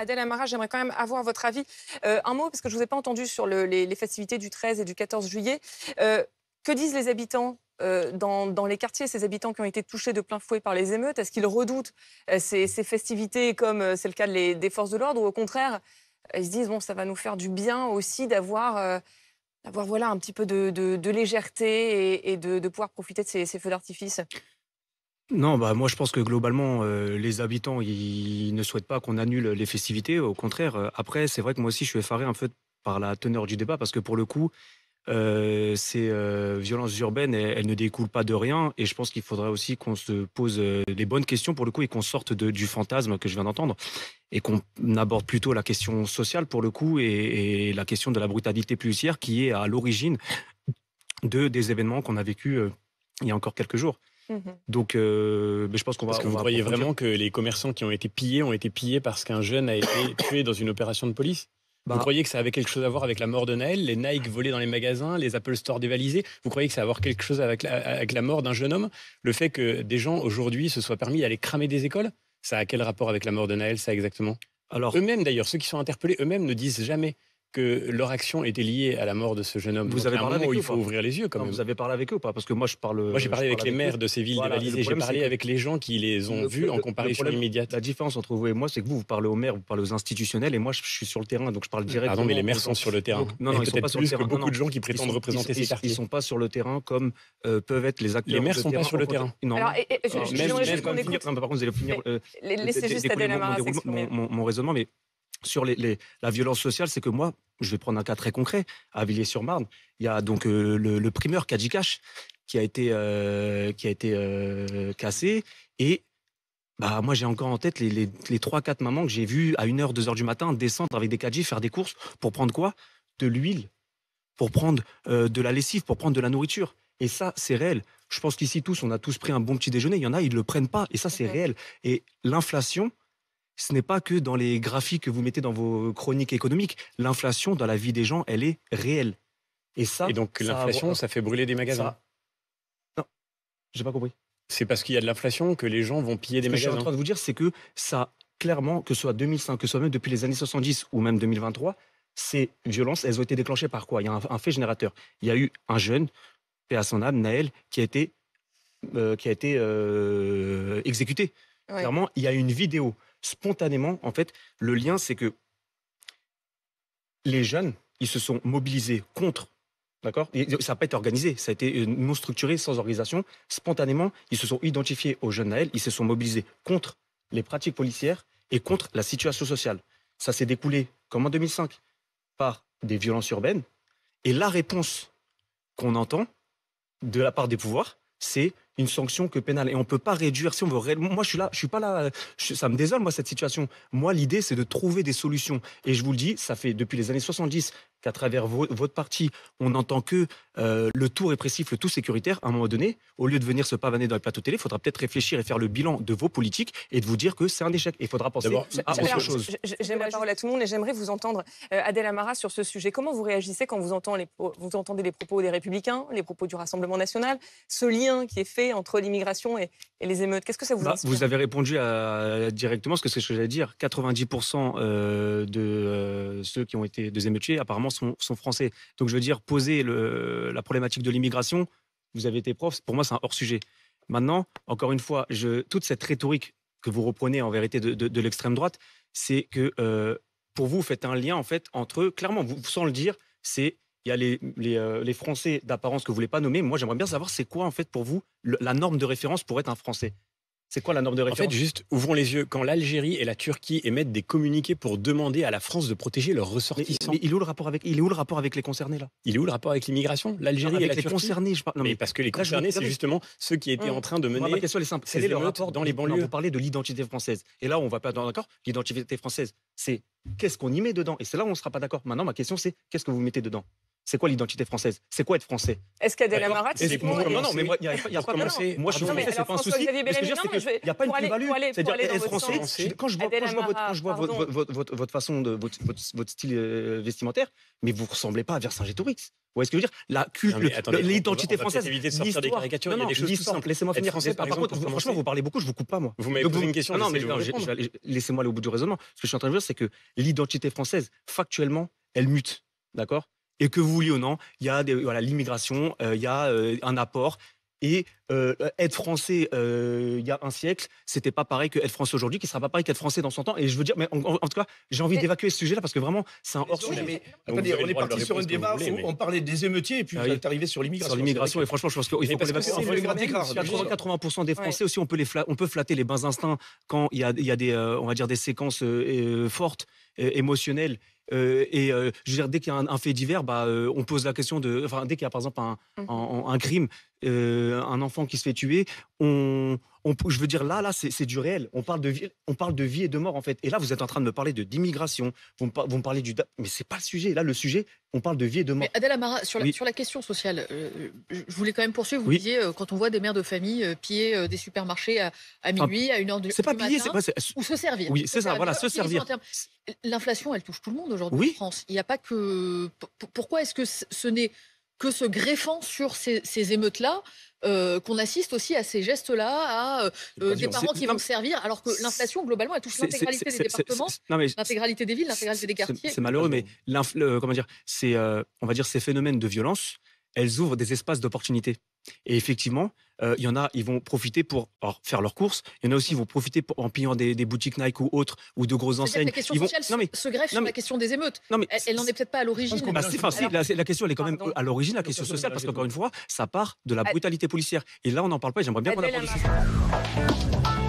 Adèle Amara, j'aimerais quand même avoir votre avis. Un mot, parce que je ne vous ai pas entendu sur les festivités du 13 et du 14 juillet. Que disent les habitants dans les quartiers, ces habitants qui ont été touchés de plein fouet par les émeutes? Est-ce qu'ils redoutent ces festivités comme c'est le cas des forces de l'ordre, ou au contraire, ils se disent bon, ça va nous faire du bien aussi d'avoir voilà, un petit peu de légèreté et de pouvoir profiter de ces feux d'artifice? Non, bah, moi je pense que globalement, les habitants, ils ne souhaitent pas qu'on annule les festivités. Au contraire, après, c'est vrai que moi aussi je suis effaré un peu par la teneur du débat parce que pour le coup, ces, violences urbaines, elles ne découlent pas de rien et je pense qu'il faudrait aussi qu'on se pose, les bonnes questions pour le coup et qu'on sorte du fantasme que je viens d'entendre et qu'on aborde plutôt la question sociale pour le coup et la question de la brutalité policière qui est à l'origine des événements qu'on a vécus, il y a encore quelques jours. Mhm. Donc, beh, je pense qu'on Parce va que on vous va croyez approfondir. vraiment que les commerçants qui ont été pillés parce qu'un jeune a été tué dans une opération de police? Vous Bah, croyez que ça avait quelque chose à voir avec la mort de Naël, les Nike volés dans les magasins, les Apple Store dévalisés? Vous croyez que ça a à voir quelque chose avec la mort d'un jeune homme? Le fait que des gens aujourd'hui se soient permis d'aller cramer des écoles? Ça a quel rapport avec la mort de Naël, ça exactement? alors, Eux-mêmes d'ailleurs, ceux qui sont interpellés, eux-mêmes ne disent jamais que leur action était liée à la mort de ce jeune homme. vous Donc il y avez a un parlé moment avec où eux il ou faut pas? ouvrir les yeux quand Non, même. vous avez parlé avec eux ou pas? Parce que moi, Moi j'ai parlé je avec parle les avec eux. maires de ces villes Voilà, et le dévalisées, j'ai problème, c'est parlé que avec les gens qui les ont vus en comparution problème, immédiate. la différence entre vous et moi, c'est que vous parlez aux maires, vous parlez aux institutionnels et moi, je suis sur le terrain, donc je parle Pardon, mais les directement maires aux sont gens. sur le terrain. Donc non, Et non, ils sont pas peut-être sur le plus que terrain. Non, beaucoup non, de gens qui prétendent représenter ces ils quartiers. sont pas sur le terrain comme, peuvent être les Les acteurs maires de sont pas terrain sur en le contact. terrain. Non. Alors, Même j'aimerais Je vais juste quand qu'on même finir. écoute. Non, mais par contre, vous allez finir, Laissez juste découler Adèle Amara mon s'exprimer. mon raisonnement, mais sur la violence sociale, c'est que moi, je vais prendre un cas très concret. À Villiers-sur-Marne, il y a donc le primeur Kadji Cash qui a été cassé. Et bah, moi, j'ai encore en tête les 3-4 mamans que j'ai vues à 1h, 2h du matin descendre avec des Kadji faire des courses pour prendre quoi? De l'huile, pour prendre de la lessive, pour prendre de la nourriture. Et ça, c'est réel. Je pense qu'ici, tous, on a tous pris un bon petit déjeuner. Il y en a, ils ne le prennent pas. Et ça, c'est Mhm. réel. Et l'inflation, ce n'est pas que dans les graphiques que vous mettez dans vos chroniques économiques. L'inflation, dans la vie des gens, elle est réelle. Et Et ça, donc l'inflation, ça fait brûler des magasins. ça, non, j'ai pas compris. C'est parce qu'il y a de l'inflation que les gens vont piller des Ce que je suis en magasins. train de vous dire, c'est que ça, clairement, que ce soit 2005, que ce soit même depuis les années 70 ou même 2023, ces violences, elles ont été déclenchées par quoi? Il y a un fait générateur. Il y a eu un jeune, paix à son âme, Naël, qui a été exécuté. Oui. Clairement, il y a une vidéo. Spontanément, en fait, le lien, c'est que les jeunes, ils se sont mobilisés contre. D'accord? Et ça n'a pas été organisé, ça a été non structuré, sans organisation. Spontanément, ils se sont identifiés au jeune Naël, ils se sont mobilisés contre les pratiques policières et contre la situation sociale. Ça s'est découlé, comme en 2005, par des violences urbaines. Et la réponse qu'on entend de la part des pouvoirs, c'est une sanction que pénale. Et on ne peut pas réduire. Si on veut moi, je suis là, je suis pas là. Ça me désole, moi, cette situation. Moi, l'idée, c'est de trouver des solutions. Et je vous le dis, ça fait depuis les années 70 qu'à travers votre parti, on n'entend que le tout répressif, le tout sécuritaire. À un moment donné, au lieu de venir se pavaner dans les plateaux télé, il faudra peut-être réfléchir et faire le bilan de vos politiques et de vous dire que c'est un échec. Il faudra penser D'abord, à Alors, autre chose. j'aime la parole à tout le monde et j'aimerais vous entendre, Adèle Amara, sur ce sujet. Comment vous réagissez quand vous entendez les propos des Républicains, les propos du Rassemblement national, ce lien qui est fait entre l'immigration et les émeutes? Qu'est-ce que ça vous Bah, inspire? vous avez répondu directement ce que c'est ce que j'allais dire. 90% de ceux qui ont été des émeutiers apparemment sont français. Donc je veux dire, poser la problématique de l'immigration, vous avez été prof, pour moi c'est un hors-sujet. Maintenant, encore une fois, toute cette rhétorique que vous reprenez en vérité de l'extrême droite, c'est que pour vous, vous faites un lien en fait entre, clairement, sans le dire, c'est il y a les Français d'apparence que vous voulez pas nommer. Moi, j'aimerais bien savoir c'est quoi en fait pour vous la norme de référence pour être un Français. C'est quoi la norme de en fait, référence? juste ouvrons les yeux. Quand l'Algérie et la Turquie émettent des communiqués pour demander à la France de protéger leurs Mais, ressortissants, mais il est où le rapport avec, il est où le rapport avec les concernés là? il est où le rapport avec l'immigration? Non, L'Algérie et avec la les Turquie? concernés, je parle. Non, Mais mais parce que les là, je vous concernés, c'est regardez. justement ceux qui étaient en train de Moi, ma mener question elle est simple. ces Quel est le émeutes rapport dans les non, banlieues. vous parlez de l'identité française. Et là, on va pas être d'accord. L'identité française, c'est qu'est-ce qu'on y met dedans. Et c'est là où on ne sera pas d'accord. Maintenant, ma question, c'est qu'est-ce que vous mettez dedans? C'est quoi l'identité française? C'est quoi être français? Est-ce qu'Adèle D'accord. Amara, Et c'est typiquement, pour Non, non, mais moi, il n'y a pas de commencer- Moi, je suis Non, mais français, c'est alors, pas un souci. François-Xavier Mais ce que je veux dire, Bellamy, c'est non, mais qu'il n'y a pas une pour aller- plus-value. pour aller C'est-à-dire, dans être votre français, sens, quand je vois Adèle Amara, pardon. votre façon de votre style vestimentaire, mais vous ne ressemblez pas à Vercingétorix. Vous voyez ce que je veux dire? La Non, mais attendez, l'identité on va française. peut-être éviter de sortir des l'histoire- caricatures, il y a non, des choses tout l'histoire, simples. laissez-moi Être finir. français, par Par exemple, contre, pour franchement, commencer. vous parlez beaucoup, je vous coupe pas, moi. Vous m'avez Donc, posé une question, non, mais j'essaie de vous répondre. laissez-moi aller au bout du raisonnement. Ce que je suis en train de dire, c'est que l'identité française, factuellement, elle mute. D'accord? Et que vous vouliez ou non, il y a l'immigration, il y a un apport. Et être français il y a un siècle, c'était pas pareil que être français aujourd'hui, qui sera pas pareil qu'être français dans son temps. Et je veux dire, mais en tout cas, j'ai envie d'évacuer ce sujet-là parce que vraiment, c'est un hors sujet. Mais vous attendez, avez on le est droit de parti sur un répondre ce que vous débat voulez, où mais- on parlait des émeutiers et puis Ah vous oui. êtes arrivé sur l'immigration. Sur l'immigration, et franchement, je pense qu'il faut Mais qu'on les parce mette que c'est le grand ensemble. écart, bien sûr. 80% des Français aussi, on peut flatter les bons instincts quand il y a des, on va dire, des séquences fortes, émotionnelles. Je veux dire, dès qu'il y a un fait divers, on pose la question de. Enfin, dès qu'il y a par exemple un crime, un enfant qui se fait tuer, je veux dire, là, c'est du réel. On parle de vie et de mort, en fait. Et là, vous êtes en train de me parler d'immigration. Vous me parlez mais c'est pas le sujet. Là, le sujet, on parle de vie et de mort. Mais Adèle Amara, sur Oui. la question sociale, je voulais quand même poursuivre. Vous Oui. disiez, quand on voit des mères de famille piller des supermarchés à minuit, à 1h du C'est pas piller, matin, c'est ou se servir. Oui, c'est ça, voilà, se Utilisons servir. un terme. L'inflation, elle touche tout le monde aujourd'hui Oui. en France. Il n'y a pas que. Pourquoi est-ce que ce n'est que se greffant sur ces émeutes-là qu'on assiste aussi à ces gestes-là, à des parents qui vont se servir, alors que l'inflation, globalement, elle touche l'intégralité des départements, Non, mais l'intégralité des villes, l'intégralité des quartiers. c'est malheureux, mais comment dire, on va dire, ces phénomènes de violence, elles ouvrent des espaces d'opportunité. Et effectivement, il y en a, ils vont profiter pour faire leurs courses. Il y en a aussi, ils vont profiter en pillant des boutiques Nike ou autres, ou de grosses C'est-à-dire que enseignes. la question Ils vont- sociale Non, mais- se greffe sur non, mais- la question des émeutes. non, mais Elle n'en est peut-être pas à l'origine. qu'on Bah, mélange si, pas. enfin, si, la question, elle est quand même Pardon. à l'origine, la question Attention, sociale, parce mélangez qu'encore une fois, ça part de la brutalité policière. Et là, on n'en parle pas, et j'aimerais bien qu'on Adèle aborde ce Amara. sujet.